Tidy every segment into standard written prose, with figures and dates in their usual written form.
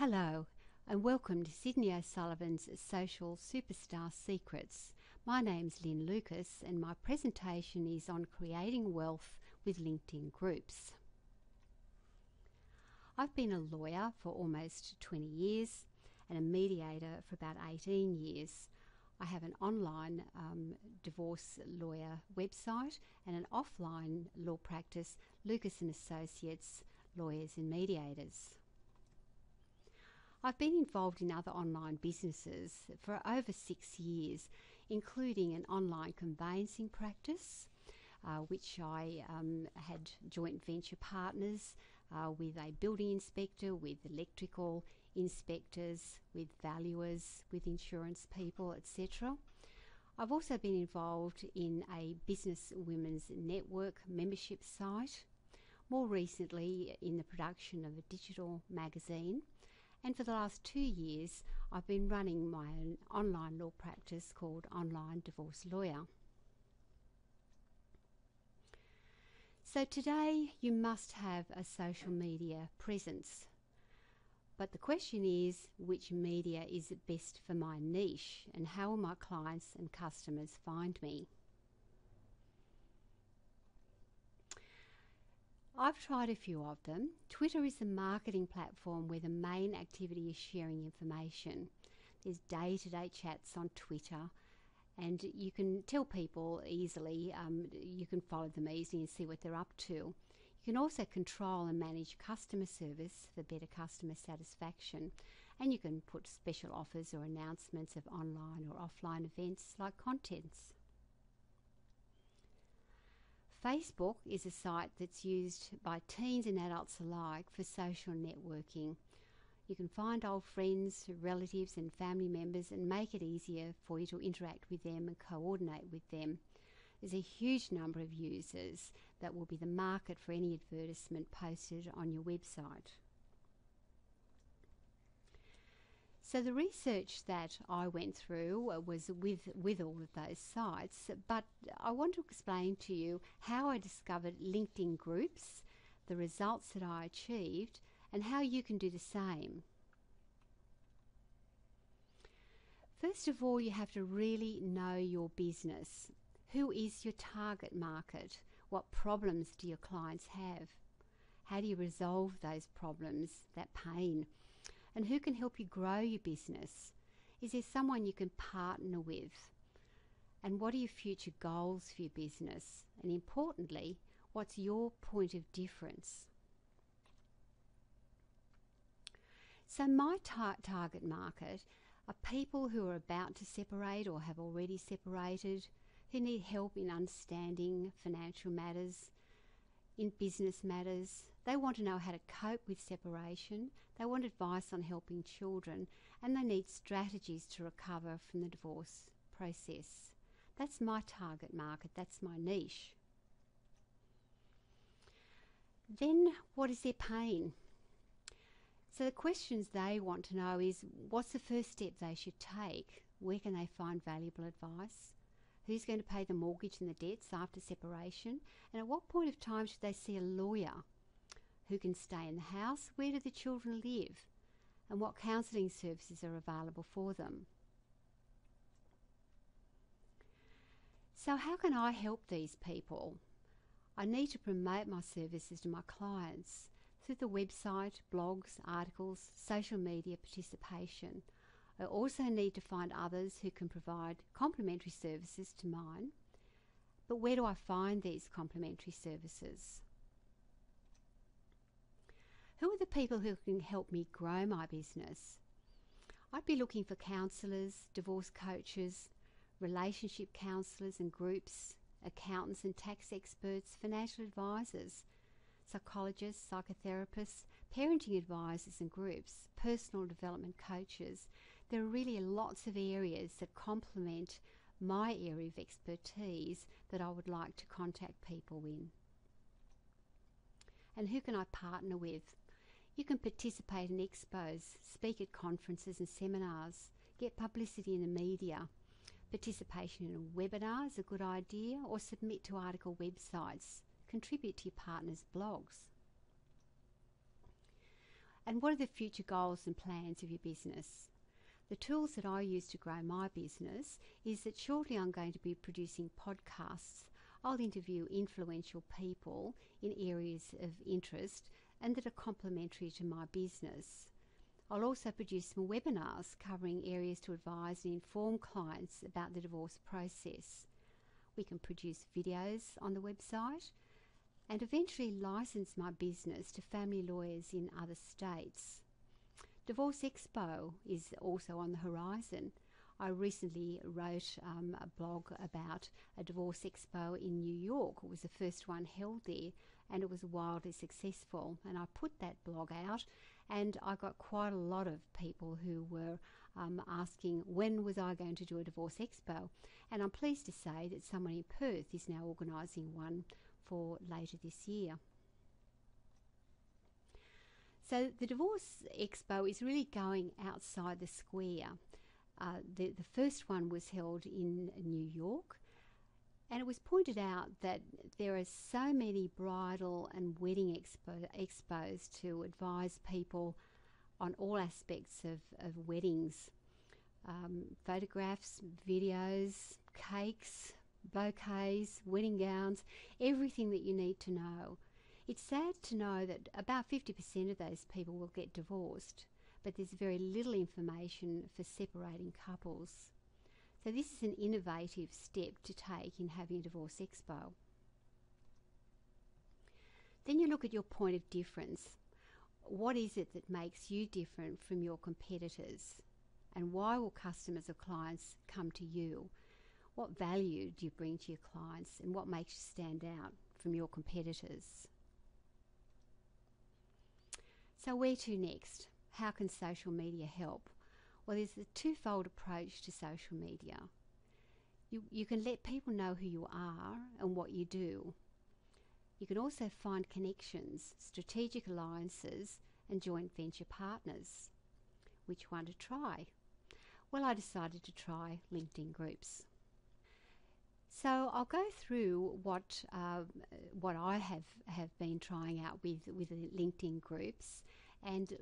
Hello, and welcome to Sydney O'Sullivan's Social Superstar Secrets. My name's Lynn Lucas, and my presentation is on creating wealth with LinkedIn groups. I've been a lawyer for almost 20 years and a mediator for about 18 years. I have an online divorce lawyer website and an offline law practice, Lucas & Associates, Lawyers and Mediators. I've been involved in other online businesses for over 6 years, including an online conveyancing practice, which I had joint venture partners with a building inspector, with electrical inspectors, with valuers, with insurance people, etc. I've also been involved in a business women's network membership site, more recently in the production of a digital magazine. And for the last 2 years, I've been running my own online law practice called Online Divorce Lawyer. So today you must have a social media presence. But the question is, which media is best for my niche, and how will my clients and customers find me? I've tried a few of them. Twitter is a marketing platform where the main activity is sharing information. There's day-to-day chats on Twitter, and you can tell people easily, you can follow them easily and see what they're up to. You can also control and manage customer service for better customer satisfaction, and you can put special offers or announcements of online or offline events like contents. Facebook is a site that's used by teens and adults alike for social networking. You can find old friends, relatives and family members and make it easier for you to interact with them and coordinate with them. There's a huge number of users that will be the market for any advertisement posted on your website. So the research that I went through was with all of those sites, but I want to explain to you how I discovered LinkedIn groups, the results that I achieved, and how you can do the same. First of all, you have to really know your business. Who is your target market? What problems do your clients have? How do you resolve those problems, that pain? And who can help you grow your business? Is there someone you can partner with? And what are your future goals for your business? And importantly, what's your point of difference? So my target market are people who are about to separate or have already separated, who need help in understanding financial matters, in business matters. They want to know how to cope with separation, they want advice on helping children, and they need strategies to recover from the divorce process. That's my target market, that's my niche. Then what is their pain? So the questions they want to know is, what's the first step they should take? Where can they find valuable advice? Who's going to pay the mortgage and the debts after separation? And at what point of time should they see a lawyer? Who can stay in the house? Where do the children live? And what counselling services are available for them? So how can I help these people? I need to promote my services to my clients through the website, blogs, articles, social media participation. I also need to find others who can provide complementary services to mine. But where do I find these complementary services? Who are the people who can help me grow my business? I'd be looking for counsellors, divorce coaches, relationship counsellors and groups, accountants and tax experts, financial advisors, psychologists, psychotherapists, parenting advisors and groups, personal development coaches. There are really lots of areas that complement my area of expertise that I would like to contact people in. And who can I partner with? You can participate in expos, speak at conferences and seminars, get publicity in the media. Participation in a webinar is a good idea, or submit to article websites. Contribute to your partner's blogs. And what are the future goals and plans of your business? The tools that I use to grow my business is that shortly I'm going to be producing podcasts. I'll interview influential people in areas of interest and that are complementary to my business. I'll also produce some webinars covering areas to advise and inform clients about the divorce process. We can produce videos on the website and eventually license my business to family lawyers in other states. Divorce Expo is also on the horizon. I recently wrote a blog about a Divorce Expo in New York. It was the first one held there and it was wildly successful. And I put that blog out and I got quite a lot of people who were asking when was I going to do a Divorce Expo. And I'm pleased to say that someone in Perth is now organising one for later this year. So the Divorce Expo is really going outside the square. The first one was held in New York, and it was pointed out that there are so many bridal and wedding expos to advise people on all aspects of weddings. Photographs, videos, cakes, bouquets, wedding gowns, everything that you need to know. It's sad to know that about 50% of those people will get divorced, but there's very little information for separating couples. So this is an innovative step to take in having a Divorce Expo. Then you look at your point of difference. What is it that makes you different from your competitors? And why will customers or clients come to you? What value do you bring to your clients, and what makes you stand out from your competitors? So where to next? How can social media help? Well, there's a twofold approach to social media. You can let people know who you are and what you do. You can also find connections, strategic alliances, and joint venture partners. Which one to try? Well, I decided to try LinkedIn groups. So I'll go through what I have been trying out with the LinkedIn groups, and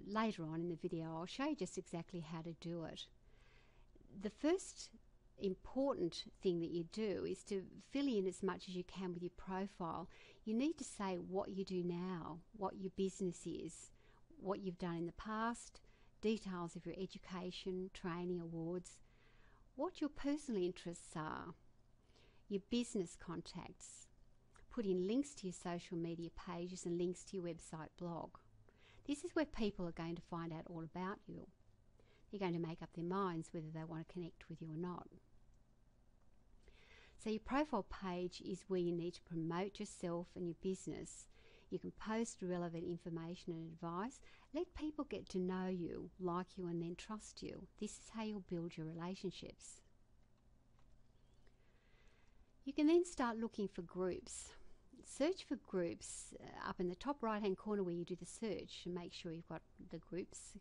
later on in the video I'll show you just exactly how to do it. The first important thing that you do is to fill in as much as you can with your profile. You need to say what you do now, what your business is, what you've done in the past, details of your education, training, awards, what your personal interests are, your business contacts. Put in links to your social media pages and links to your website blog. This is where people are going to find out all about you. They're going to make up their minds whether they want to connect with you or not. So your profile page is where you need to promote yourself and your business. You can post relevant information and advice. Let people get to know you, like you, and then trust you. This is how you'll build your relationships. You can then start looking for groups. Search for groups up in the top right hand corner where you do the search, and make sure you've got the groups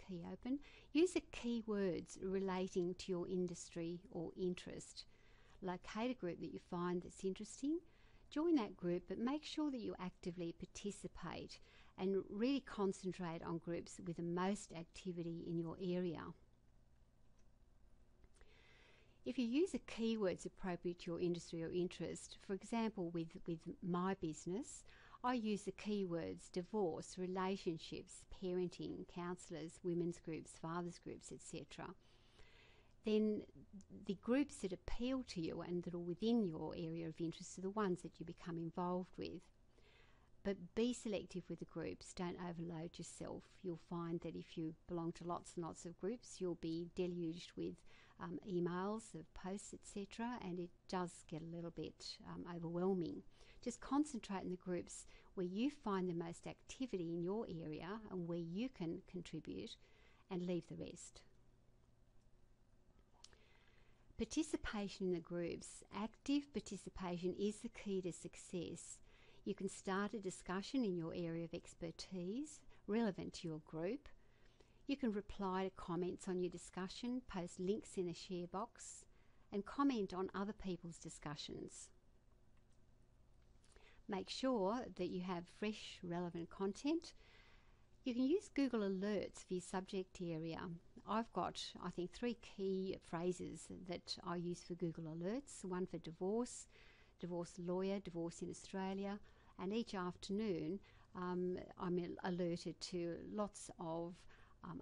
key open. Use the keywords relating to your industry or interest. Locate a group that you find that's interesting, join that group, but make sure that you actively participate and really concentrate on groups with the most activity in your area. If you use the keywords appropriate to your industry or interest, for example with my business, I use the keywords divorce, relationships, parenting, counsellors, women's groups, fathers groups, etc. Then the groups that appeal to you and that are within your area of interest are the ones that you become involved with. But be selective with the groups, don't overload yourself. You'll find that if you belong to lots and lots of groups, you'll be deluged with emails of posts, etc., and it does get a little bit overwhelming. Just concentrate in the groups where you find the most activity in your area and where you can contribute, and leave the rest. Participation in the groups. Active participation is the key to success. You can start a discussion in your area of expertise relevant to your group. You can reply to comments on your discussion, post links in a share box, and comment on other people's discussions. Make sure that you have fresh, relevant content. You can use Google Alerts for your subject area. I've got, I think, 3 key phrases that I use for Google Alerts. One for divorce, divorce lawyer, divorce in Australia, and each afternoon I'm alerted to lots of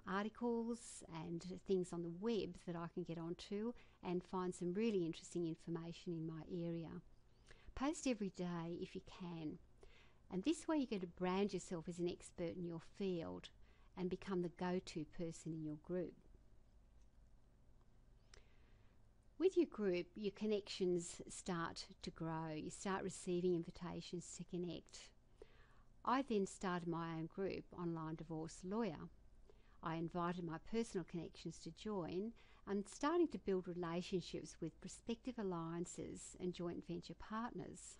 articles and things on the web that I can get onto and find some really interesting information in my area. Post every day if you can. And this way you get to brand yourself as an expert in your field and become the go-to person in your group. With your group, your connections start to grow. You start receiving invitations to connect. I then started my own group, Online Divorce Lawyer. I invited my personal connections to join and starting to build relationships with prospective alliances and joint venture partners.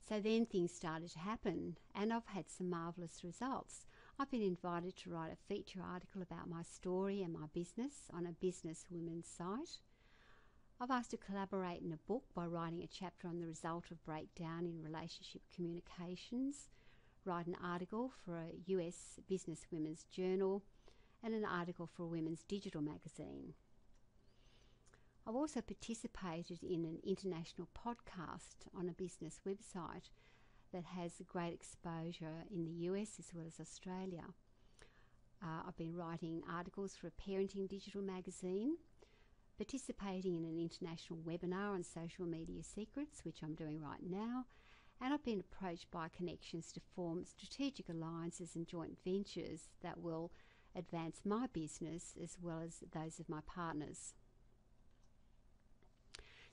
So then things started to happen, and I've had some marvellous results. I've been invited to write a feature article about my story and my business on a Business Women's site. I've asked to collaborate in a book by writing a chapter on the result of breakdown in relationship communications, write an article for a US Business Women's journal, and an article for a women's digital magazine. I've also participated in an international podcast on a business website that has great exposure in the US as well as Australia. I've been writing articles for a parenting digital magazine, participating in an international webinar on social media secrets, which I'm doing right now, and I've been approached by connections to form strategic alliances and joint ventures that will advance my business as well as those of my partners.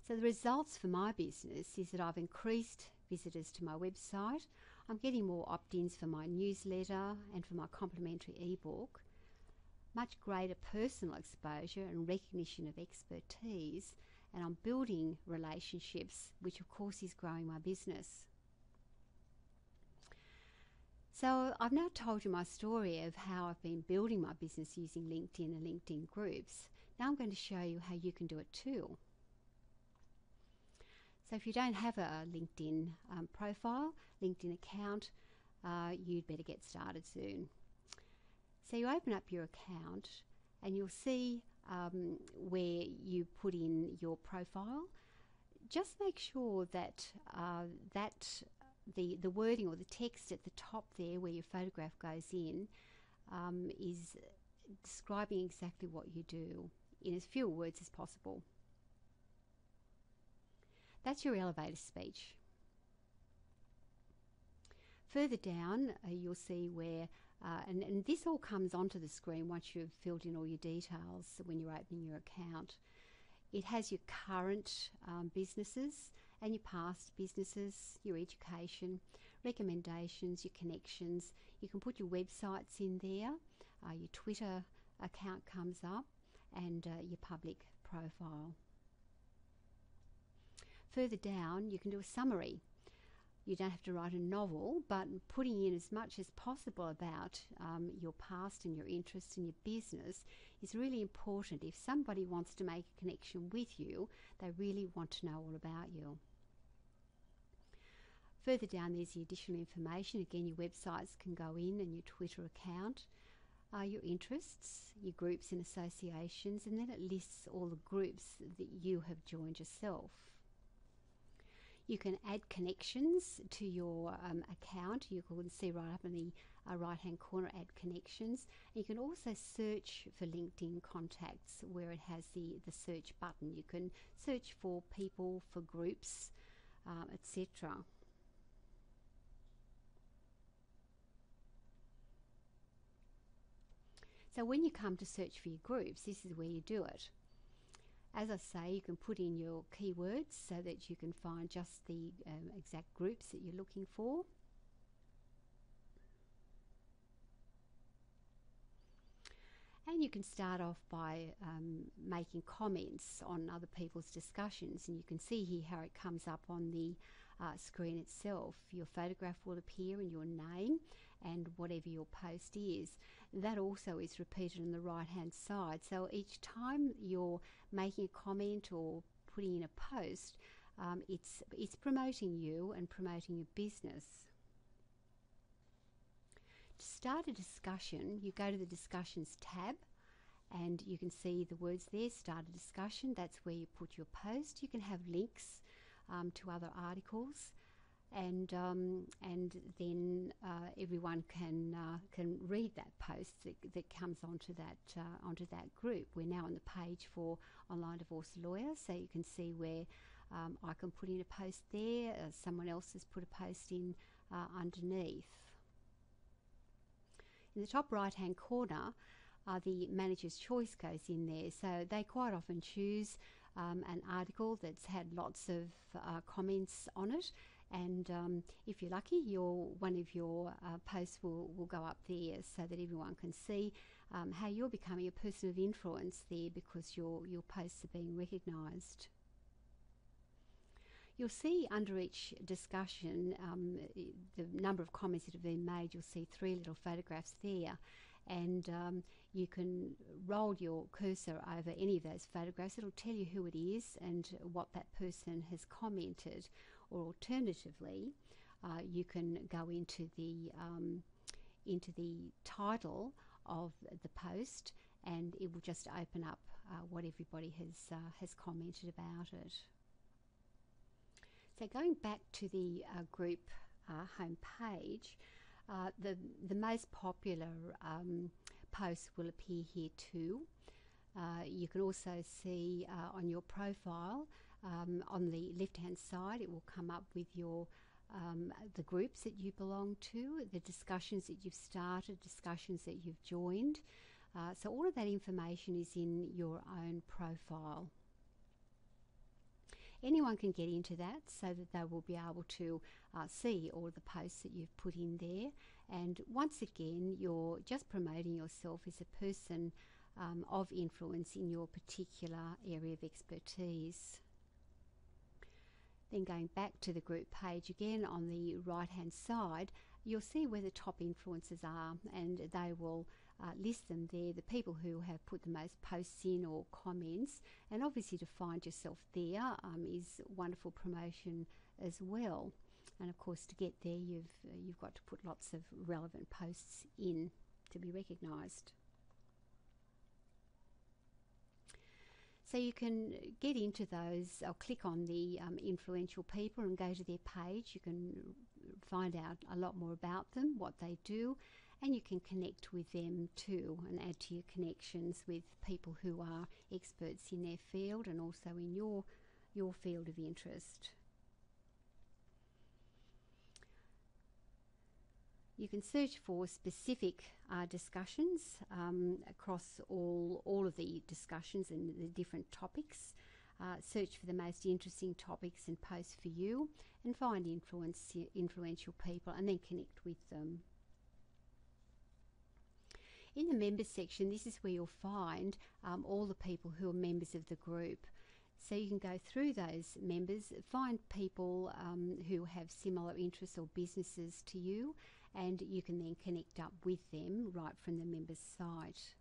So the results for my business is that I've increased visitors to my website. I'm getting more opt-ins for my newsletter and for my complimentary ebook, much greater personal exposure and recognition of expertise, and I'm building relationships, which of course is growing my business. So I've now told you my story of how I've been building my business using LinkedIn and LinkedIn groups. Now I'm going to show you how you can do it too. So if you don't have a LinkedIn profile, LinkedIn account, you'd better get started soon. So you open up your account and you'll see where you put in your profile. Just make sure that the wording or the text at the top there where your photograph goes in is describing exactly what you do in as few words as possible. That's your elevator speech. Further down, you'll see where, and this all comes onto the screen once you've filled in all your details when you're opening your account. It has your current businesses and your past businesses, your education, recommendations, your connections. You can put your websites in there, your Twitter account comes up, and your public profile. Further down, you can do a summary. You don't have to write a novel, but putting in as much as possible about your past and your interests and your business is really important. If somebody wants to make a connection with you, they really want to know all about you. Further down, there's the additional information. Again, your websites can go in and your Twitter account, your interests, your groups and associations, and then it lists all the groups that you have joined yourself. You can add connections to your account. You can see right up in the right-hand corner, add connections. And you can also search for LinkedIn contacts where it has the search button. You can search for people, for groups, etc. So when you come to search for your groups, this is where you do it. As I say, you can put in your keywords so that you can find just the exact groups that you're looking for. And you can start off by making comments on other people's discussions, and you can see here how it comes up on the screen itself. Your photograph will appear and your name and whatever your post is. That also is repeated on the right hand side. So each time you're making a comment or putting in a post, it's promoting you and promoting your business. To start a discussion, you go to the Discussions tab, and you can see the words there, Start a Discussion. That's where you put your post. You can have links to other articles, and then everyone can read that post that comes onto that group. We're now on the page for Online Divorce Lawyers, so you can see where I can put in a post there. Someone else has put a post in underneath. In the top right hand corner, the manager's choice goes in there, so they quite often choose an article that's had lots of comments on it, and if you're lucky, one of your posts will go up there so that everyone can see how you're becoming a person of influence there, because your posts are being recognised. You'll see under each discussion the number of comments that have been made. You'll see 3 little photographs there, and you can roll your cursor over any of those photographs. It'll tell you who it is and what that person has commented. Or alternatively, you can go into the title of the post, and it will just open up what everybody has commented about it. So going back to the group home page, the most popular posts will appear here too. You can also see on your profile, on the left hand side, it will come up with your the groups that you belong to, the discussions that you've started, discussions that you've joined. So all of that information is in your own profile. Anyone can get into that, so that they will be able to see all of the posts that you've put in there. And once again, you're just promoting yourself as a person of influence in your particular area of expertise. Then going back to the group page again, on the right hand side, you'll see where the top influencers are, and they will list them there, the people who have put the most posts in or comments. And obviously to find yourself there is wonderful promotion as well. And of course, to get there, you've got to put lots of relevant posts in to be recognised. So you can get into those, or click on the influential people and go to their page. You can find out a lot more about them, what they do, and you can connect with them too and add to your connections with people who are experts in their field and also in your field of interest. You can search for specific discussions across all of the discussions and the different topics. Search for the most interesting topics and posts for you, and find influential people and then connect with them. In the members section, this is where you'll find all the people who are members of the group. So you can go through those members, find people who have similar interests or businesses to you, and you can then connect up with them right from the members site.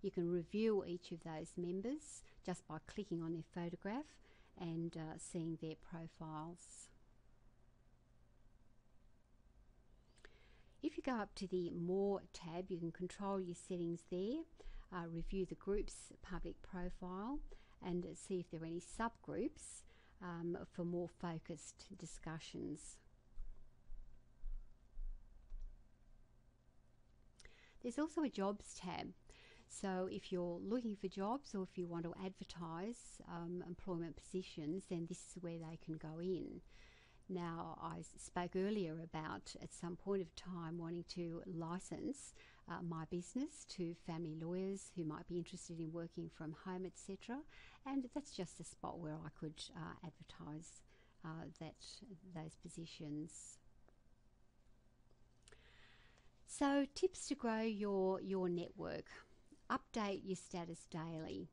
You can review each of those members just by clicking on their photograph and seeing their profiles. If you go up to the More tab, you can control your settings there, review the group's public profile, and see if there are any subgroups for more focused discussions. There's also a Jobs tab. So if you're looking for jobs, or if you want to advertise employment positions, then this is where they can go in. Now, I spoke earlier about at some point of time wanting to license my business to family lawyers who might be interested in working from home, etc. And that's just a spot where I could advertise those positions. So, tips to grow your network. Update your status daily.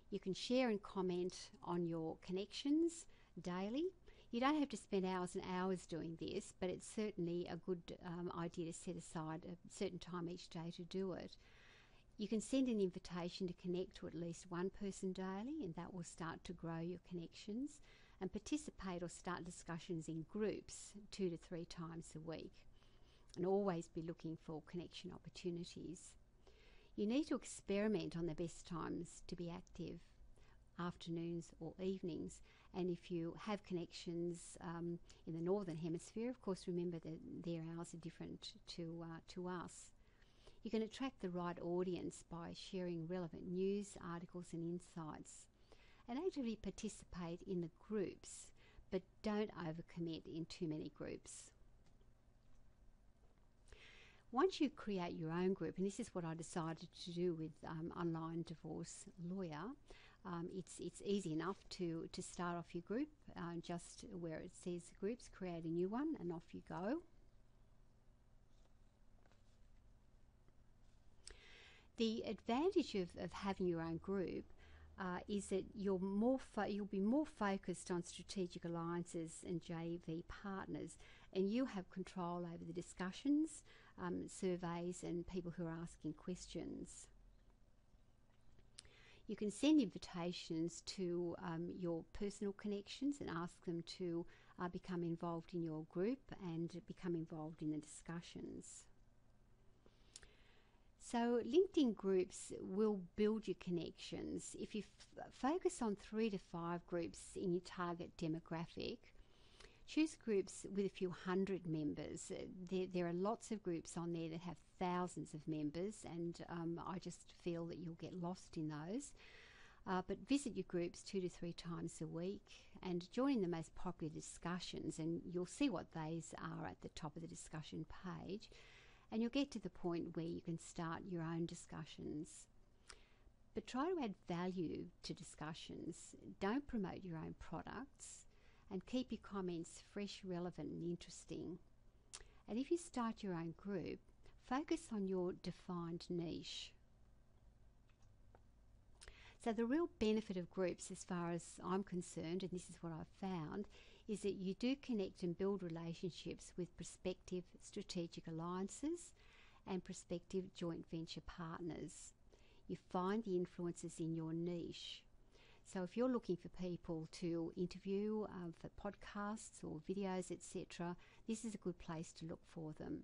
You can share and comment on your connections daily. You don't have to spend hours and hours doing this, but it's certainly a good idea to set aside a certain time each day to do it. You can send an invitation to connect to at least one person daily, and that will start to grow your connections. and participate or start discussions in groups 2 to 3 times a week, and always be looking for connection opportunities. You need to experiment on the best times to be active, afternoons or evenings, and if you have connections in the Northern Hemisphere, of course remember that their hours are different to us. You can attract the right audience by sharing relevant news, articles and insights, and actively participate in the groups, but don't overcommit in too many groups. Once you create your own group, and this is what I decided to do with Online Divorce Lawyer, it's easy enough to start off your group, just where it says groups, create a new one, and off you go. The advantage of having your own group is that you'll be more focused on strategic alliances and JV partners, and you have control over the discussions, surveys and people who are asking questions. You can send invitations to your personal connections and ask them to become involved in your group and become involved in the discussions. So LinkedIn groups will build your connections. If you focus on 3 to 5 groups in your target demographic, choose groups with a few hundred members. There are lots of groups on there that have thousands of members, and I just feel that you'll get lost in those. But visit your groups 2 to 3 times a week and join in the most popular discussions, and you'll see what those are at the top of the discussion page. And you'll get to the point where you can start your own discussions. But try to add value to discussions. Don't promote your own products, and keep your comments fresh, relevant and interesting. And if you start your own group, focus on your defined niche. So the real benefit of groups, as far as I'm concerned, and this is what I've found, is that you do connect and build relationships with prospective strategic alliances and prospective joint venture partners. You find the influencers in your niche. So if you're looking for people to interview for podcasts or videos, etc., this is a good place to look for them.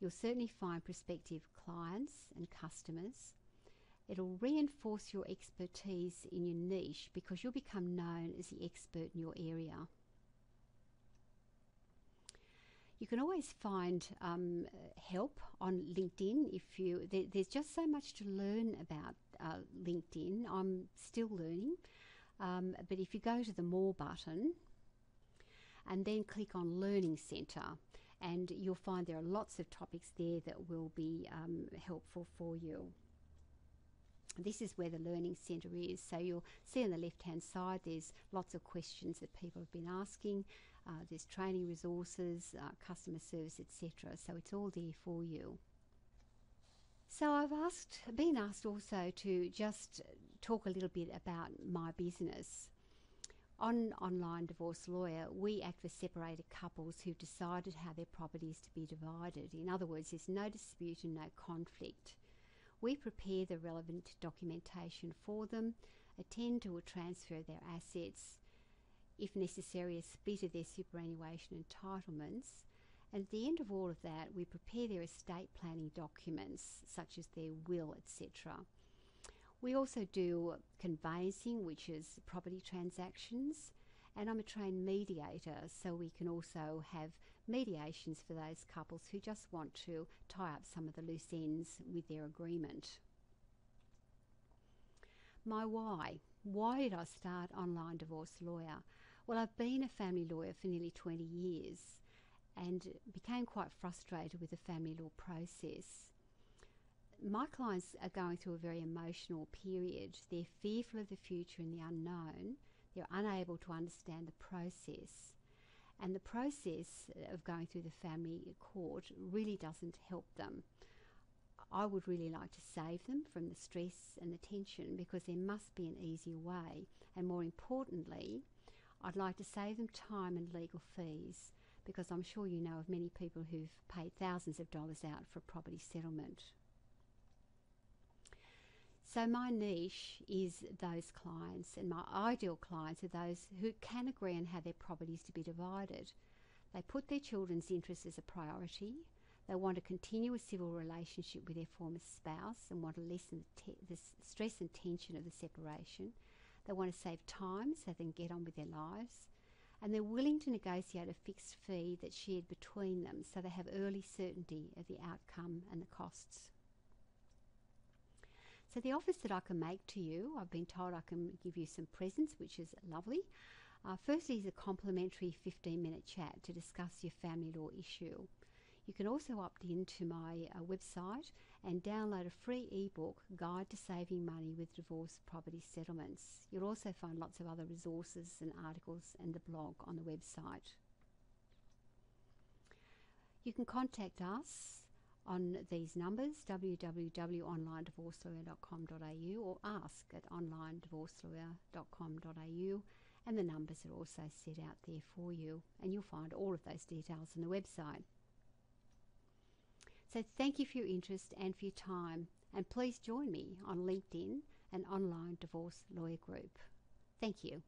You'll certainly find prospective clients and customers. It'll reinforce your expertise in your niche because you'll become known as the expert in your area. You can always find help on LinkedIn. There's just so much to learn about LinkedIn. I'm still learning, but if you go to the More button and then click on Learning Centre, and you'll find there are lots of topics there that will be helpful for you. This is where the Learning Centre is. So you'll see on the left-hand side there's lots of questions that people have been asking. There's training resources, customer service, etc. So it's all there for you. So I've been asked also to just talk a little bit about my business. On Online Divorce Lawyer, we act for separated couples who've decided how their property is to be divided. In other words, there's no dispute and no conflict. We prepare the relevant documentation for them, attend to a transfer of their assets, if necessary a split of their superannuation entitlements, and at the end of all of that we prepare their estate planning documents such as their will, etc. We also do conveyancing, which is property transactions, and I'm a trained mediator, so we can also have mediations for those couples who just want to tie up some of the loose ends with their agreement. My why. Why did I start Online Divorce Lawyer? Well, I've been a family lawyer for nearly 20 years and became quite frustrated with the family law process. My clients are going through a very emotional period. They're fearful of the future and the unknown. They're unable to understand the process. And the process of going through the family court really doesn't help them. I would really like to save them from the stress and the tension, because there must be an easier way. And more importantly, I'd like to save them time and legal fees, because I'm sure you know of many people who've paid thousands of dollars out for property settlement. So my niche is those clients, and my ideal clients are those who can agree on how their property is to be divided. They put their children's interests as a priority. They want to continue a civil relationship with their former spouse and want to lessen the stress and tension of the separation. They want to save time so they can get on with their lives. And they're willing to negotiate a fixed fee that's shared between them so they have early certainty of the outcome and the costs. So the offers that I can make to you, I've been told I can give you some presents, which is lovely. Firstly is a complimentary 15-minute chat to discuss your family law issue. You can also opt into my website and download a free ebook, Guide to Saving Money with Divorce Property Settlements. You'll also find lots of other resources and articles and the blog on the website. You can contact us on these numbers, www.onlinedivorcelawyer.com.au or ask@onlinedivorcelawyer.com.au, and the numbers are also set out there for you, and you'll find all of those details on the website. So thank you for your interest and for your time, and please join me on LinkedIn and Online Divorce Lawyer Group. Thank you.